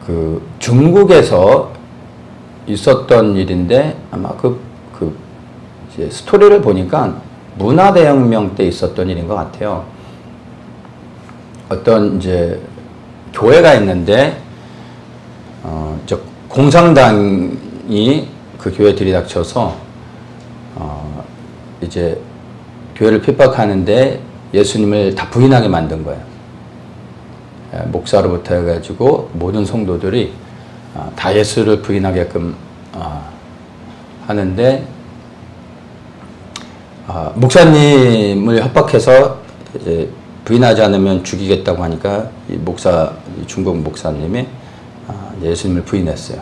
그 중국에서 있었던 일인데 아마 이제 스토리를 보니까 문화대혁명 때 있었던 일인 것 같아요. 어떤 이제 교회가 있는데 저 공산당이 그 교회에 들이닥쳐서 이제 교회를 핍박하는데 예수님을 다 부인하게 만든 거예요. 목사로부터 해가지고 모든 성도들이 다 예수를 부인하게끔 하는데 목사님을 협박해서 이제 부인하지 않으면 죽이겠다고 하니까 이 중국 목사님이 예수님을 부인했어요.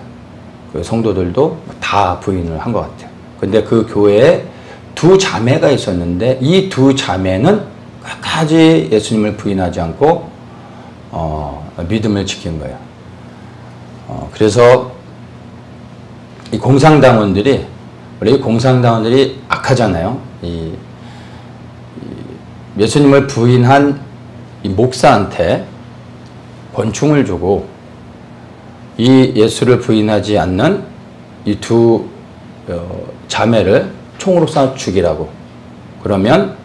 그 성도들도 다 부인을 한 것 같아요. 근데 그 교회에 두 자매가 있었는데 이 두 자매는 끝까지 예수님을 부인하지 않고 믿음을 지킨 거예요. 그래서 이 공산당원들이 원래 공산당원들이 악하잖아요. 예수님을 부인한 이 목사한테 권총을 주고 이 예수를 부인하지 않는 이 두 자매를 총으로 쏴 죽이라고. 그러면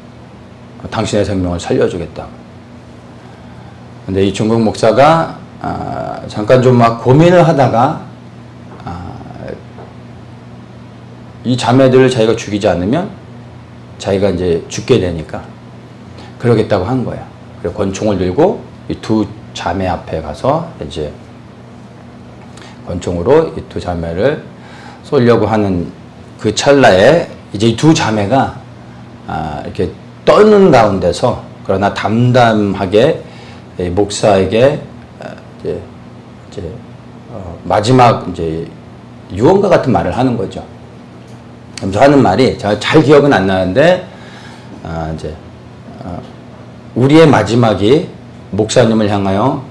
당신의 생명을 살려주겠다고. 근데 이 중국 목사가 잠깐 좀 막 고민을 하다가 이 자매들을 자기가 죽이지 않으면 자기가 이제 죽게 되니까 그러겠다고 한 거야. 그래서 권총을 들고 이 두 자매 앞에 가서 이제 권총으로 이 두 자매를 쏘려고 하는 그 찰나에 이제 이 두 자매가 이렇게 떠는 가운데서 그러나 담담하게 목사에게 이제 마지막 이제 유언과 같은 말을 하는 거죠. 그래서 하는 말이 제가 잘 기억은 안 나는데 우리의 마지막이 목사님을 향하여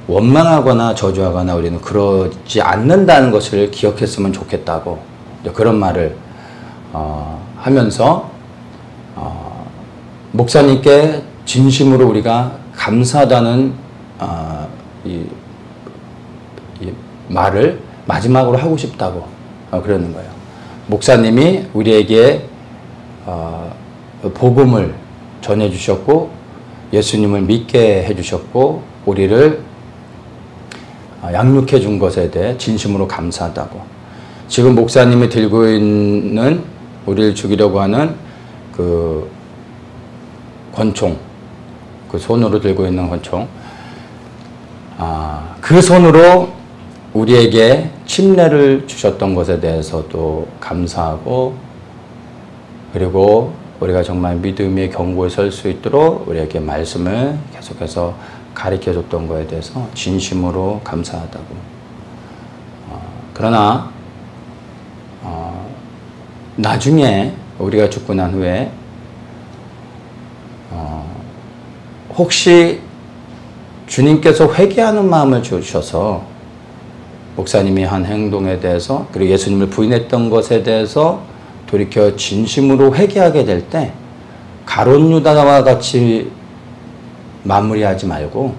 원망하거나 저주하거나 우리는 그러지 않는다는 것을 기억했으면 좋겠다고 그런 말을 하면서 목사님께 진심으로 우리가 감사하다는 이 말을 마지막으로 하고 싶다고 그러는 거예요. 목사님이 우리에게 복음을 전해주셨고 예수님을 믿게 해주셨고 우리를 양육해 준 것에 대해 진심으로 감사하다고. 지금 목사님이 들고 있는 우리를 죽이려고 하는 그 권총, 그 손으로 들고 있는 권총, 그 손으로 우리에게 침례를 주셨던 것에 대해서도 감사하고, 그리고 우리가 정말 믿음의 경고에 설 수 있도록 우리에게 말씀을 계속해서 가르쳐 줬던 것에 대해서 진심으로 감사하다고. 그러나 나중에 우리가 죽고 난 후에 혹시 주님께서 회개하는 마음을 주셔서 목사님이 한 행동에 대해서 그리고 예수님을 부인했던 것에 대해서 돌이켜 진심으로 회개하게 될 때 가룟 유다와 같이 마무리하지 말고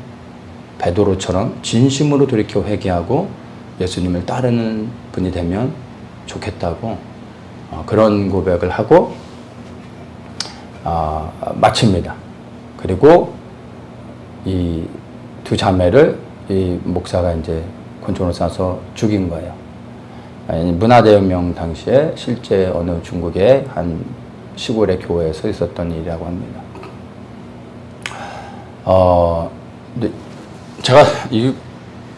베드로처럼 진심으로 돌이켜 회개하고 예수님을 따르는 분이 되면 좋겠다고 그런 고백을 하고 마칩니다. 그리고 이 두 자매를 이 목사가 이제 권총으로 쏴서 죽인 거예요. 문화대혁명 당시에 실제 어느 중국의 한 시골의 교회에서 있었던 일이라고 합니다. 제가 이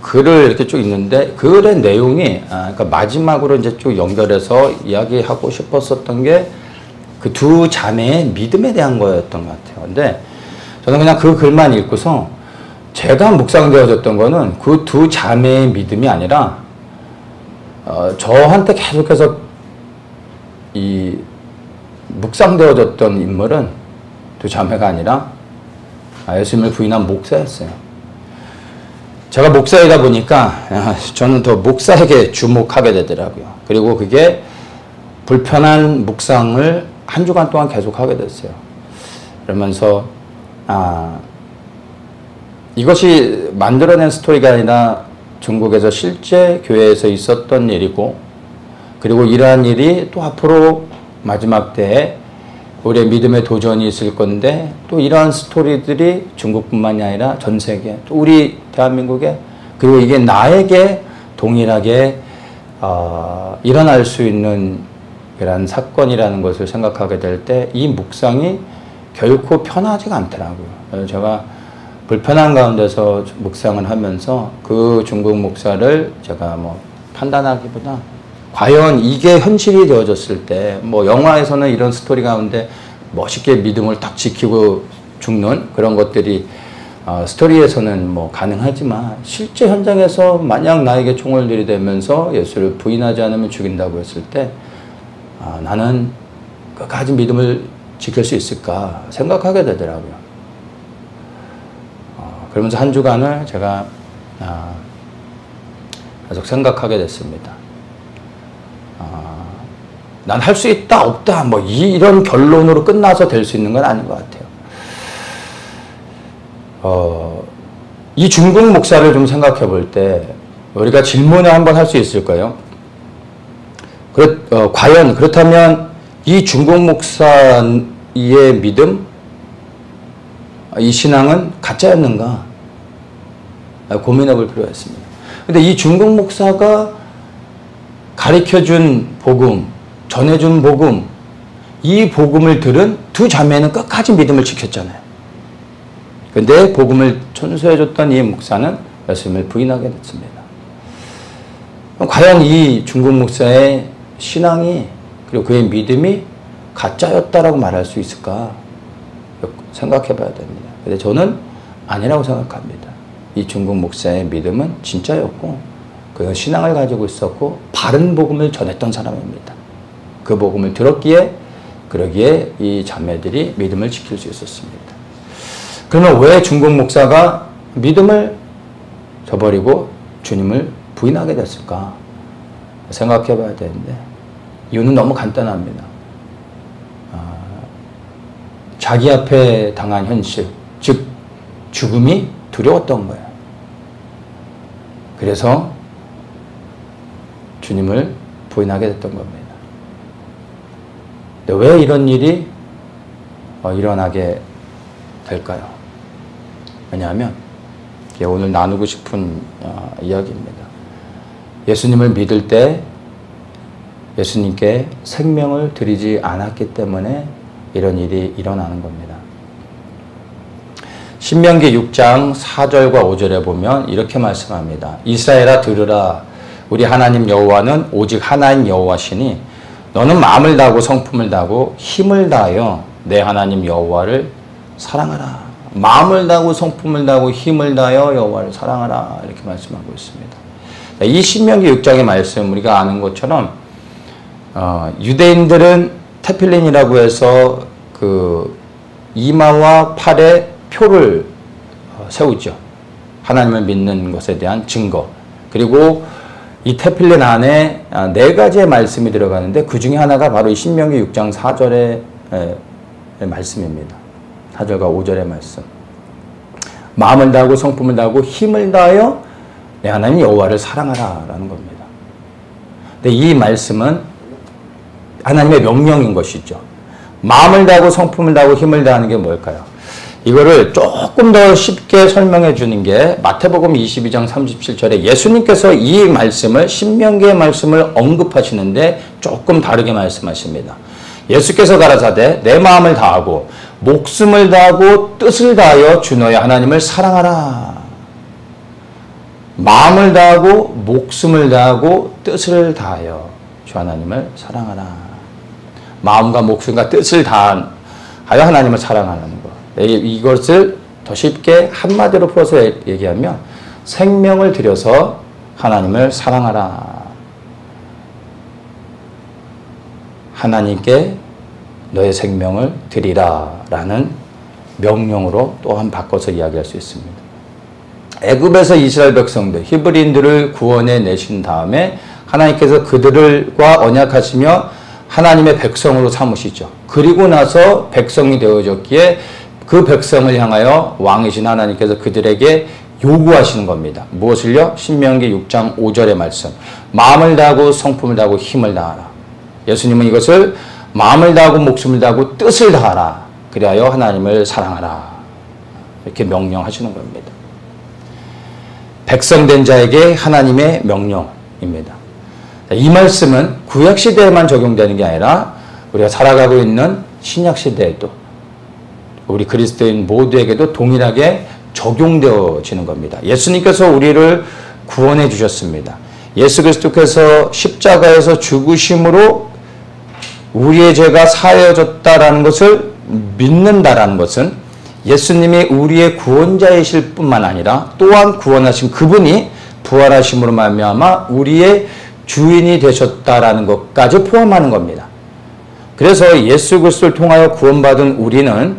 글을 이렇게 쭉 읽는데 글의 내용이 그러니까 마지막으로 이제 쭉 연결해서 이야기하고 싶었었던 게 그 두 자매의 믿음에 대한 거였던 것 같아요. 근데 저는 그냥 그 글만 읽고서 제가 묵상되어졌던 거는 그 두 자매의 믿음이 아니라 저한테 계속해서 이 묵상되어졌던 인물은 두 자매가 아니라 예수님을 부인한 목사였어요. 제가 목사이다 보니까 저는 더 목사에게 주목하게 되더라고요. 그리고 그게 불편한 묵상을 한 주간 동안 계속하게 됐어요. 그러면서 이것이 만들어낸 스토리가 아니라 중국에서 실제 교회에서 있었던 일이고, 그리고 이러한 일이 또 앞으로 마지막 때에 우리의 믿음의 도전이 있을 건데, 또 이러한 스토리들이 중국뿐만이 아니라 전 세계, 또 우리 대한민국에, 그리고 이게 나에게 동일하게 일어날 수 있는 그런 사건이라는 것을 생각하게 될 때 이 묵상이 결코 편하지가 않더라고요. 제가 불편한 가운데서 묵상을 하면서 그 중국 목사를 제가 뭐 판단하기보다 과연 이게 현실이 되어졌을 때, 뭐 영화에서는 이런 스토리 가운데 멋있게 믿음을 딱 지키고 죽는 그런 것들이 스토리에서는 뭐 가능하지만, 실제 현장에서 만약 나에게 총을 들이대면서 예수를 부인하지 않으면 죽인다고 했을 때 나는 끝까지 믿음을 지킬 수 있을까 생각하게 되더라고요. 그러면서 한 주간을 제가 계속 생각하게 됐습니다. 난 할 수 있다 없다 뭐 이런 결론으로 끝나서 될 수 있는 건 아닌 것 같아요. 이 중국 목사를 좀 생각해 볼 때 우리가 질문을 한번 할 수 있을까요? 과연 그렇다면 이 중국 목사의 믿음, 이 신앙은 가짜였는가? 고민해 볼 필요가 있습니다. 근데 이 중국 목사가 가르쳐준 복음, 전해준 복음, 이 복음을 들은 두 자매는 끝까지 믿음을 지켰잖아요. 근데 복음을 전수해줬던 이 목사는 예수님을 부인하게 됐습니다. 과연 이 중국 목사의 신앙이, 그리고 그의 믿음이 가짜였다라고 말할 수 있을까 생각해 봐야 됩니다. 근데 저는 아니라고 생각합니다. 이 중국 목사의 믿음은 진짜였고, 그는 신앙을 가지고 있었고 바른 복음을 전했던 사람입니다. 그 복음을 들었기에, 그러기에 이 자매들이 믿음을 지킬 수 있었습니다. 그러면 왜 중국 목사가 믿음을 저버리고 주님을 부인하게 됐을까 생각해 봐야 되는데, 이유는 너무 간단합니다. 자기 앞에 당한 현실, 즉 죽음이 두려웠던 거예요. 그래서 주님을 부인하게 됐던 겁니다. 근데 왜 이런 일이 일어나게 될까요? 왜냐하면 오늘 나누고 싶은 이야기입니다. 예수님을 믿을 때 예수님께 생명을 드리지 않았기 때문에 이런 일이 일어나는 겁니다. 신명기 6장 4절과 5절에 보면 이렇게 말씀합니다. 이스라엘아 들으라. 우리 하나님 여호와는 오직 하나인 여호와시니 너는 마음을 다하고 성품을 다하고 힘을 다하여 내 하나님 여호와를 사랑하라. 마음을 다하고 성품을 다하고 힘을 다하여 여호와를 사랑하라. 이렇게 말씀하고 있습니다. 이 신명기 6장의 말씀, 우리가 아는 것처럼 유대인들은 테필린이라고 해서 그 이마와 팔에 표를 세우죠. 하나님을 믿는 것에 대한 증거. 그리고 이 테필린 안에 4가지의 말씀이 들어가는데, 그 중에 하나가 바로 이 신명기 6장 4절의 말씀입니다. 4절과 5절의 말씀. 마음을 다하고 성품을 다하고 힘을 다하여 내 하나님 여호와를 사랑하라 라는 겁니다. 근데 이 말씀은 하나님의 명령인 것이죠. 마음을 다하고 성품을 다하고 힘을 다하는 게 뭘까요? 이거를 조금 더 쉽게 설명해 주는 게 마태복음 22장 37절에 예수님께서 이 말씀을, 신명기의 말씀을 언급하시는데 조금 다르게 말씀하십니다. 예수께서 가라사대 내 마음을 다하고 목숨을 다하고 뜻을 다하여 주 너의 하나님을 사랑하라. 마음을 다하고 목숨을 다하고 뜻을 다하여 주 하나님을 사랑하라. 마음과 목숨과 뜻을 다하여 하나님을 사랑하는 것. 이것을 더 쉽게 한마디로 풀어서 얘기하면 생명을 들여서 하나님을 사랑하라. 하나님께 너의 생명을 드리라 라는 명령으로 또한 바꿔서 이야기할 수 있습니다. 애굽에서 이스라엘 백성들, 히브리인들을 구원해 내신 다음에 하나님께서 그들과 언약하시며 하나님의 백성으로 삼으시죠. 그리고 나서 백성이 되어졌기에 그 백성을 향하여 왕이신 하나님께서 그들에게 요구하시는 겁니다. 무엇을요? 신명기 6장 5절의 말씀. 마음을 다하고 성품을 다하고 힘을 다하라. 예수님은 이것을 마음을 다하고 목숨을 다하고 뜻을 다하라. 그리하여 하나님을 사랑하라. 이렇게 명령하시는 겁니다. 백성된 자에게 하나님의 명령입니다. 이 말씀은 구약시대에만 적용되는 게 아니라 우리가 살아가고 있는 신약시대에도 우리 그리스도인 모두에게도 동일하게 적용되어지는 겁니다. 예수님께서 우리를 구원해 주셨습니다. 예수 그리스도께서 십자가에서 죽으심으로 우리의 죄가 사해졌다라는 것을 믿는다라는 것은 예수님이 우리의 구원자이실 뿐만 아니라 또한 구원하신 그분이 부활하심으로 말미암아 우리의 주인이 되셨다라는 것까지 포함하는 겁니다. 그래서 예수 그리스도를 통하여 구원받은 우리는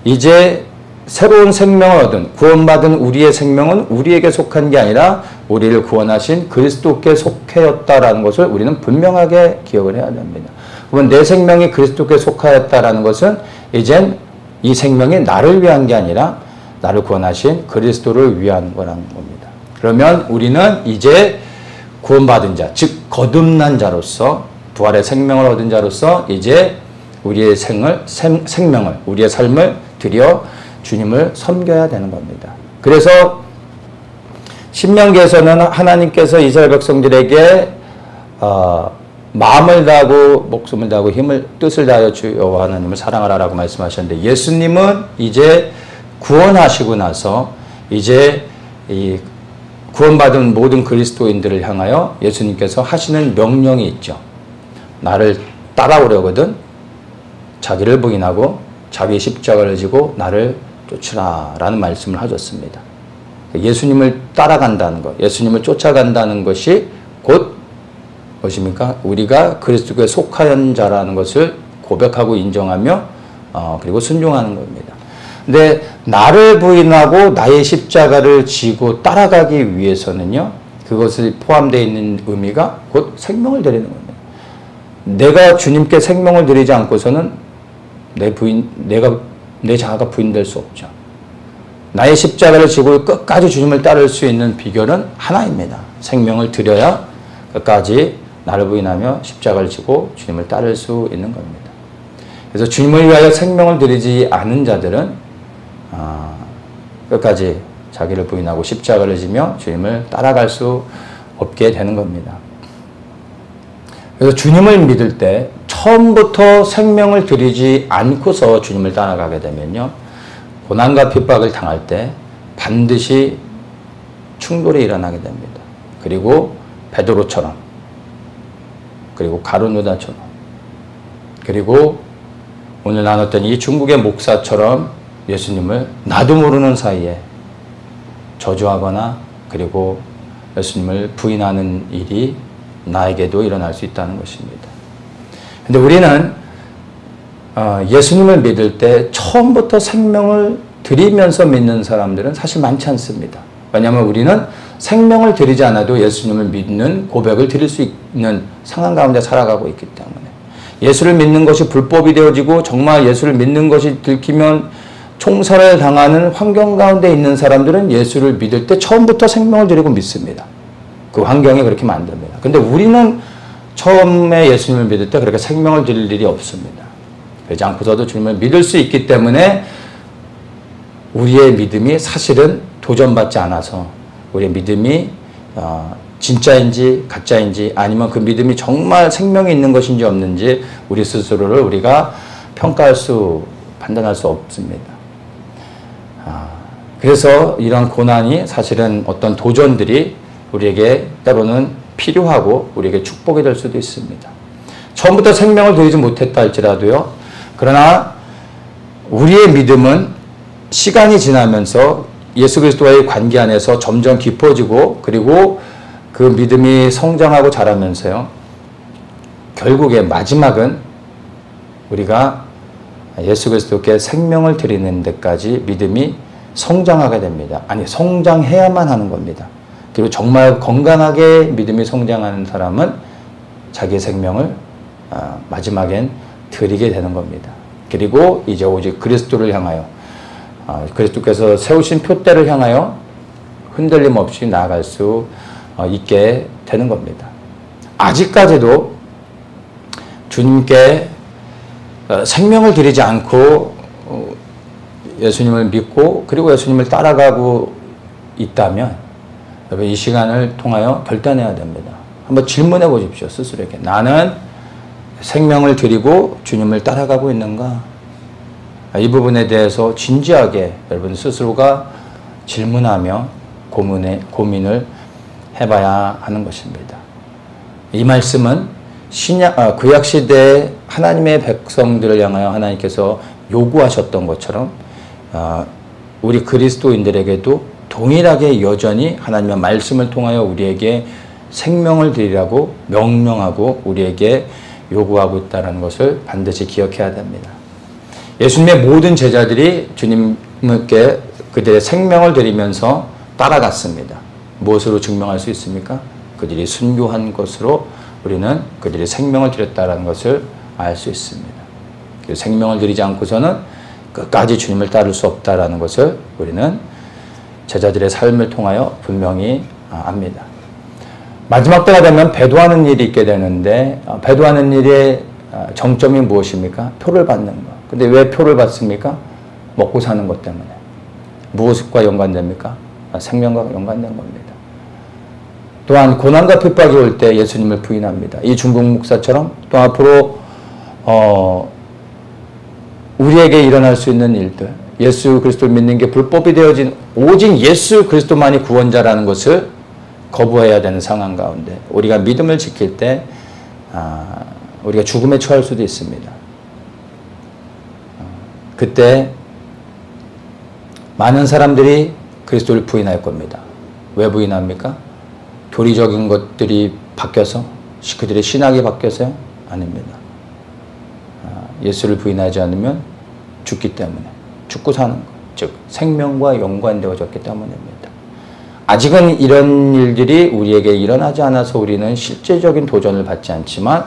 이제 새로운 생명을 얻은 구원받은 우리의 생명은 우리에게 속한 게 아니라 우리를 구원하신 그리스도께 속하였다라는 것을 우리는 분명하게 기억을 해야 됩니다. 그러면 내 생명이 그리스도께 속하였다라는 것은 이젠 이 생명이 나를 위한 게 아니라 나를 구원하신 그리스도를 위한 거라는 겁니다. 그러면 우리는 이제 구원받은 자, 즉 거듭난 자로서 부활의 생명을 얻은 자로서 이제 우리의 생명을 우리의 삶을 드려 주님을 섬겨야 되는 겁니다. 그래서 신명기에서는 하나님께서 이스라엘 백성들에게 마음을 다하고 목숨을 다하고 뜻을 다하여 주 여호와 하나님을 사랑하라라고 말씀하셨는데 예수님은 이제 구원하시고 나서 이제 이 구원받은 모든 그리스도인들을 향하여 예수님께서 하시는 명령이 있죠. 나를 따라오려거든 자기를 부인하고 자기의 십자가를 지고 나를 쫓으라 라는 말씀을 하셨습니다. 예수님을 따라간다는 것, 예수님을 쫓아간다는 것이 곧 무엇입니까? 우리가 그리스도께 속하연 자라는 것을 고백하고 인정하며 그리고 순종하는 겁니다. 근데 나를 부인하고 나의 십자가를 지고 따라가기 위해서는요. 그것이 포함되어 있는 의미가 곧 생명을 드리는 겁니다. 내가 주님께 생명을 드리지 않고서는 내 자아가 부인될 수 없죠. 나의 십자가를 지고 끝까지 주님을 따를 수 있는 비결은 하나입니다. 생명을 드려야 끝까지 나를 부인하며 십자가를 지고 주님을 따를 수 있는 겁니다. 그래서 주님을 위하여 생명을 드리지 않은 자들은 끝까지 자기를 부인하고 십자가를 지며 주님을 따라갈 수 없게 되는 겁니다. 그래서 주님을 믿을 때 처음부터 생명을 드리지 않고서 주님을 따라가게 되면요. 고난과 핍박을 당할 때 반드시 충돌이 일어나게 됩니다. 그리고 베드로처럼 그리고 가룟유다처럼 그리고 오늘 나눴던 이 중국의 목사처럼 예수님을 나도 모르는 사이에 저주하거나 그리고 예수님을 부인하는 일이 나에게도 일어날 수 있다는 것입니다. 근데 우리는 예수님을 믿을 때 처음부터 생명을 드리면서 믿는 사람들은 사실 많지 않습니다. 왜냐하면 우리는 생명을 드리지 않아도 예수님을 믿는 고백을 드릴 수 있는 상황 가운데 살아가고 있기 때문에 예수를 믿는 것이 불법이 되어지고 정말 예수를 믿는 것이 들키면 총살을 당하는 환경 가운데 있는 사람들은 예수를 믿을 때 처음부터 생명을 드리고 믿습니다. 그 환경이 그렇게 만듭니다. 근데 우리는 처음에 예수님을 믿을 때 그렇게 생명을 드릴 일이 없습니다. 그러지 않고서도 주님을 믿을 수 있기 때문에 우리의 믿음이 사실은 도전받지 않아서 우리의 믿음이 진짜인지 가짜인지 아니면 그 믿음이 정말 생명이 있는 것인지 없는지 우리 스스로를 우리가 판단할 수 없습니다. 그래서 이런 고난이 사실은 어떤 도전들이 우리에게 때로는 필요하고 우리에게 축복이 될 수도 있습니다. 처음부터 생명을 드리지 못했다 할지라도요. 그러나 우리의 믿음은 시간이 지나면서 예수 그리스도와의 관계 안에서 점점 깊어지고 그리고 그 믿음이 성장하고 자라면서요. 결국에 마지막은 우리가 예수 그리스도께 생명을 드리는 데까지 믿음이 성장하게 됩니다. 아니 성장해야만 하는 겁니다. 그리고 정말 건강하게 믿음이 성장하는 사람은 자기의 생명을 마지막엔 드리게 되는 겁니다. 그리고 이제 오직 그리스도를 향하여 그리스도께서 세우신 표대를 향하여 흔들림 없이 나아갈 수 있게 되는 겁니다. 아직까지도 주님께 생명을 드리지 않고 예수님을 믿고 그리고 예수님을 따라가고 있다면 여러분 이 시간을 통하여 결단해야 됩니다. 한번 질문해 보십시오. 스스로에게. 나는 생명을 드리고 주님을 따라가고 있는가? 이 부분에 대해서 진지하게 여러분 스스로가 질문하며 고민을 해봐야 하는 것입니다. 이 말씀은 구약시대에 하나님의 백성들을 향하여 하나님께서 요구하셨던 것처럼 우리 그리스도인들에게도 동일하게 여전히 하나님의 말씀을 통하여 우리에게 생명을 드리라고 명령하고 우리에게 요구하고 있다는 것을 반드시 기억해야 됩니다. 예수님의 모든 제자들이 주님께 그들의 생명을 드리면서 따라갔습니다. 무엇으로 증명할 수 있습니까? 그들이 순교한 것으로 우리는 그들이 생명을 드렸다는 것을 알 수 있습니다. 생명을 드리지 않고서는 끝까지 주님을 따를 수 없다는 것을 우리는 제자들의 삶을 통하여 분명히 압니다. 마지막 때가 되면 배도하는 일이 있게 되는데 배도하는 일의 정점이 무엇입니까? 표를 받는 것. 근데 왜 표를 받습니까? 먹고 사는 것 때문에. 무엇과 연관됩니까? 생명과 연관된 겁니다. 또한 고난과 핍박이 올 때 예수님을 부인합니다. 이 중국 목사처럼 또 앞으로 우리에게 일어날 수 있는 일들, 예수 그리스도를 믿는 게 불법이 되어진 오직 예수 그리스도만이 구원자라는 것을 거부해야 되는 상황 가운데 우리가 믿음을 지킬 때 우리가 죽음에 처할 수도 있습니다. 그때 많은 사람들이 그리스도를 부인할 겁니다. 왜 부인합니까? 교리적인 것들이 바뀌어서 그들의 신학이 바뀌어서요? 아닙니다. 예수를 부인하지 않으면 죽기 때문에 죽고 사는 것, 즉 생명과 연관되어졌기 때문입니다. 아직은 이런 일들이 우리에게 일어나지 않아서 우리는 실제적인 도전을 받지 않지만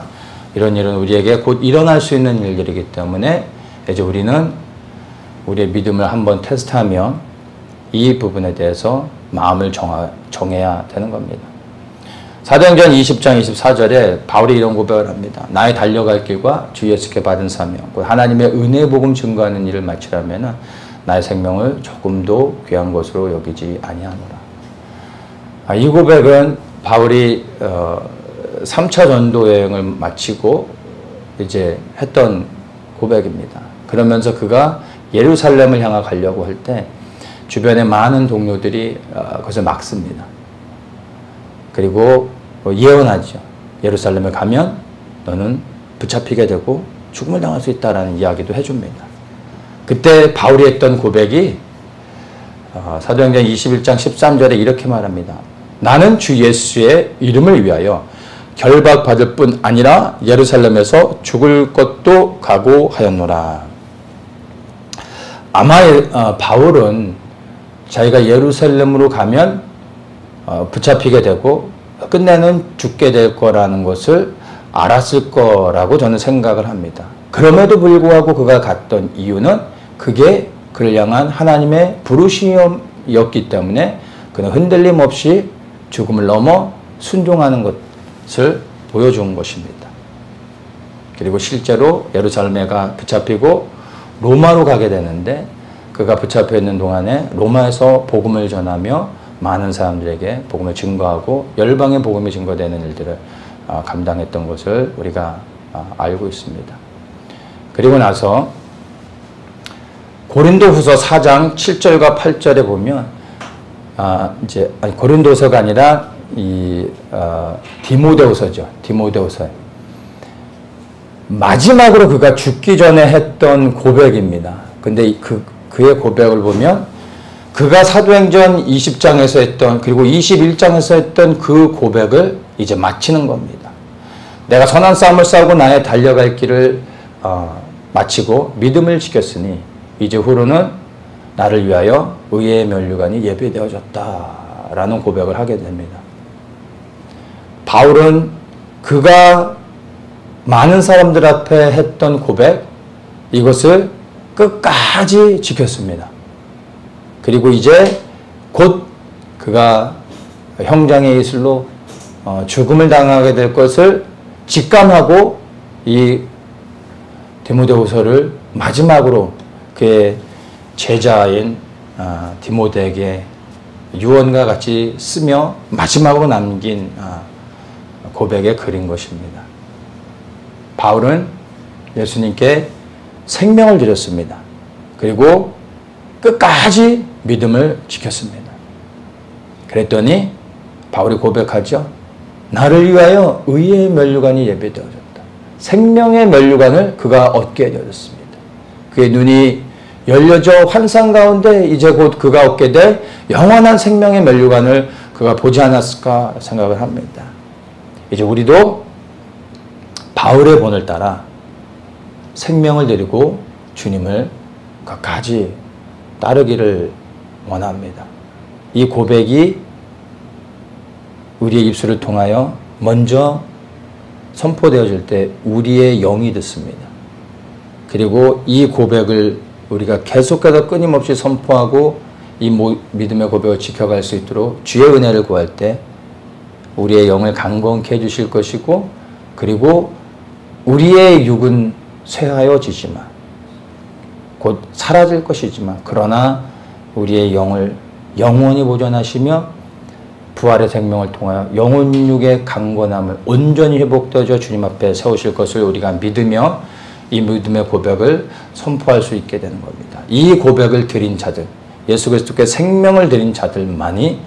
이런 일은 우리에게 곧 일어날 수 있는 일들이기 때문에 이제 우리는 우리의 믿음을 한번 테스트하며 이 부분에 대해서 마음을 정해야 되는 겁니다. 사도행전 20장 24절에 바울이 이런 고백을 합니다. 나의 달려갈 길과 주 예수께 받은 사명, 하나님의 은혜의 복음 증거하는 일을 마치려면 나의 생명을 조금도 귀한 것으로 여기지 아니하노라. 이 고백은 바울이 3차 전도 여행을 마치고 이제 했던 고백입니다. 그러면서 그가 예루살렘을 향해 가려고 할 때 주변에 많은 동료들이 그것을 막습니다. 그리고 예언하죠. 예루살렘에 가면 너는 붙잡히게 되고 죽음을 당할 수 있다라는 이야기도 해줍니다. 그때 바울이 했던 고백이 사도행전 21장 13절에 이렇게 말합니다. 나는 주 예수의 이름을 위하여 결박받을 뿐 아니라 예루살렘에서 죽을 것도 각오하였노라. 아마 바울은 자기가 예루살렘으로 가면 붙잡히게 되고 끝내는 죽게 될 거라는 것을 알았을 거라고 저는 생각을 합니다. 그럼에도 불구하고 그가 갔던 이유는 그게 그를 향한 하나님의 부르심이었기 때문에 그는 흔들림 없이 죽음을 넘어 순종하는 것을 보여준 것입니다. 그리고 실제로 예루살렘에가 붙잡히고 로마로 가게 되는데 그가 붙잡혀 있는 동안에 로마에서 복음을 전하며 많은 사람들에게 복음을 증거하고 열방의 복음이 증거되는 일들을 감당했던 것을 우리가 알고 있습니다. 그리고 나서 고린도후서 4장 7절과 8절에 보면 고린도서가 아니라 디모데후서죠. 디모데후서 마지막으로 그가 죽기 전에 했던 고백입니다. 근데 그의 고백을 보면 그가 사도행전 20장에서 했던 그리고 21장에서 했던 그 고백을 이제 마치는 겁니다. 내가 선한 싸움을 싸우고 나의 달려갈 길을 마치고 믿음을 지켰으니 이제 후로는 나를 위하여 의의 면류관이 예비되어졌다라는 고백을 하게 됩니다. 바울은 그가 많은 사람들 앞에 했던 고백 이것을 끝까지 지켰습니다. 그리고 이제 곧 그가 형장의 이슬로 죽음을 당하게 될 것을 직감하고 이 디모데후서를 마지막으로 그의 제자인 디모데에게 유언과 같이 쓰며 마지막으로 남긴 고백의 글인 것입니다. 바울은 예수님께 생명을 드렸습니다. 그리고 끝까지 믿음을 지켰습니다. 그랬더니 바울이 고백하죠. 나를 위하여 의의 면류관이 예배되어졌다. 생명의 면류관을 그가 얻게 되었습니다. 그의 눈이 열려져 환상 가운데 이제 곧 그가 얻게 될 영원한 생명의 면류관을 그가 보지 않았을까 생각을 합니다. 이제 우리도 바울의 본을 따라 생명을 드리고 주님을 끝까지 따르기를 원합니다. 이 고백이 우리의 입술을 통하여 먼저 선포되어질 때 우리의 영이 듣습니다. 그리고 이 고백을 우리가 계속해서 끊임없이 선포하고 이 믿음의 고백을 지켜갈 수 있도록 주의 은혜를 구할 때 우리의 영을 강건케 해주실 것이고, 그리고 우리의 육은 쇠하여지지만 곧 사라질 것이지만 그러나 우리의 영을 영원히 보존하시며 부활의 생명을 통하여 영혼육의 강건함을 온전히 회복되어져 주님 앞에 세우실 것을 우리가 믿으며 이 믿음의 고백을 선포할 수 있게 되는 겁니다. 이 고백을 드린 자들, 예수 그리스도께 생명을 드린 자들만이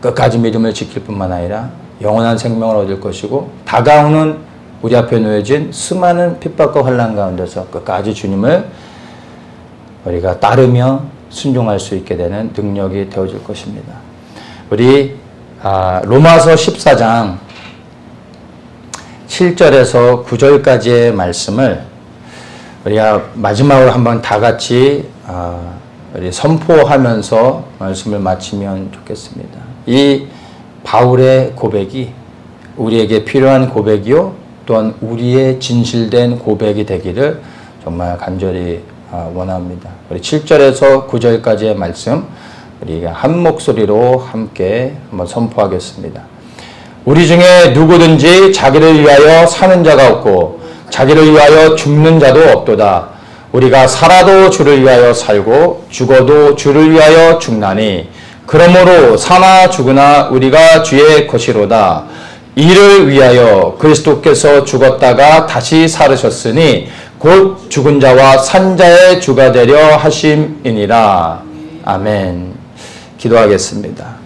끝까지 믿음을 지킬 뿐만 아니라 영원한 생명을 얻을 것이고, 다가오는 우리 앞에 놓여진 수많은 핍박과 환난 가운데서 끝까지 주님을 우리가 따르며 순종할 수 있게 되는 능력이 되어질 것입니다. 우리 로마서 14장 7절에서 9절까지의 말씀을 우리가 마지막으로 한번 다 같이 우리 선포하면서 말씀을 마치면 좋겠습니다. 이 바울의 고백이 우리에게 필요한 고백이요 또한 우리의 진실된 고백이 되기를 정말 간절히 원합니다. 우리 7절에서 9절까지의 말씀 우리가 한 목소리로 함께 한번 선포하겠습니다. 우리 중에 누구든지 자기를 위하여 사는 자가 없고 자기를 위하여 죽는 자도 없도다. 우리가 살아도 주를 위하여 살고 죽어도 주를 위하여 죽나니 그러므로 사나 죽으나 우리가 주의 것이로다. 이를 위하여 그리스도께서 죽었다가 다시 살으셨으니 곧 죽은 자와 산 자의 주가 되려 하심이니라. 아멘. 기도하겠습니다.